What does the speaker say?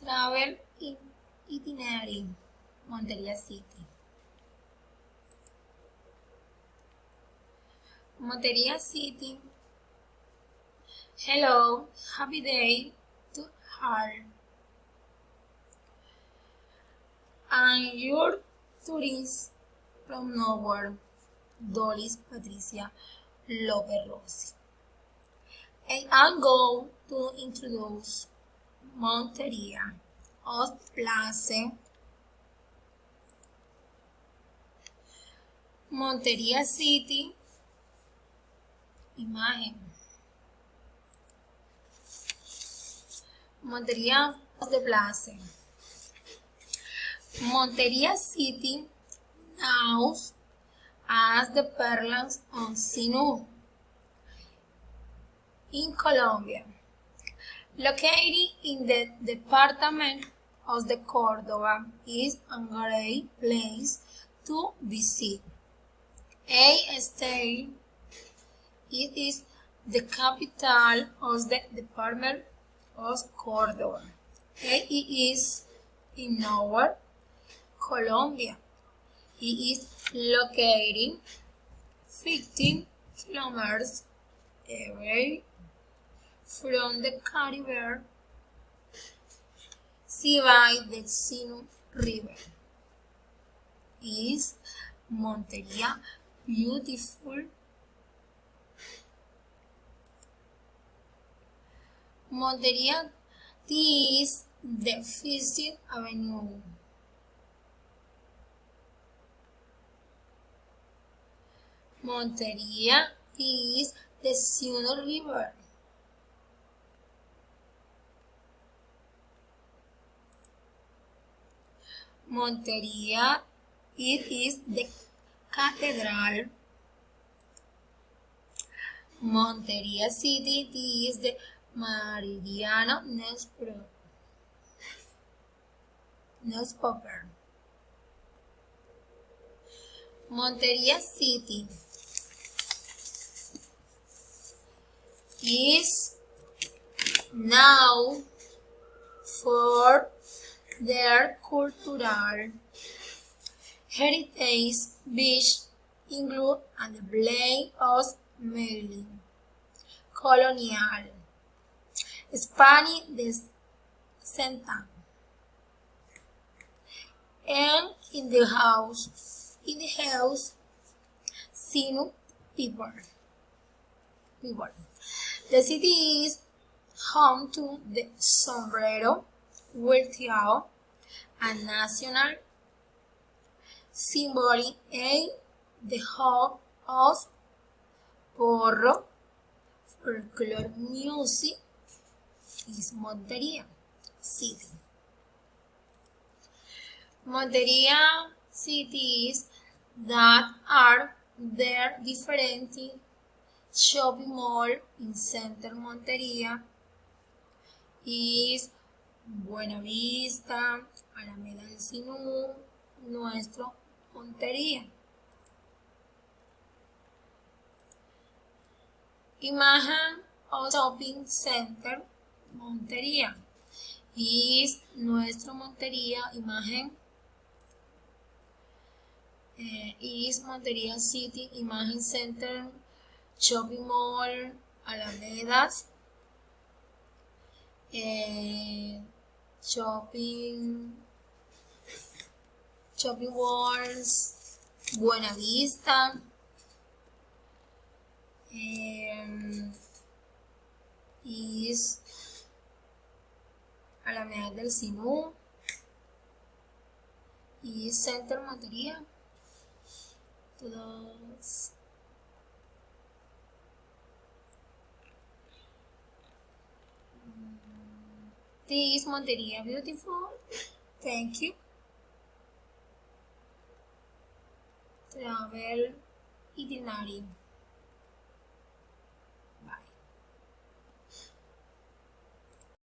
Travel itinerary, Monteria City. Monteria City. Hello, happy day to her. And your tourist from nowhere, Doris Patricia Lopez Rossi. And I'm going to introduce Monteria of Place. Monteria City. Imagen. Monteria de Place. Monteria City now as the Perlas on Sinú in Colombia, located in the department of the Córdoba, is a great place to visit. A state, it is the capital of the department of Córdoba. It is in our Colombia. It is located 15 kilometers away from the Caribbean Sea by the Sinú River. Is Monteria beautiful? Monteria is the 5th Avenue. Monteria is the Sinú River. Monteria, it is the cathedral. Monteria City is the Meridiano newspaper. Monteria City is now for their cultural heritage, which include a display of mainly colonial Spanish descent, and in the house Sinú people. The city is home to the sombrero, volteado, a national symbol, and the hub of porro folklore music is Monteria City. Monteria cities that are there different shopping mall in Center Monteria is Buenavista, Alameda del Sinú, Nuestro Monteria. Imagen of shopping center Monteria is Nuestro Monteria. Imagen is Monteria City. Imagen center shopping mall Alamedas. Shopping malls Buenavista, is Alameda del Sinú, is Center Monteria. Todos. This Monteria beautiful. Thank you. Travel itinerary.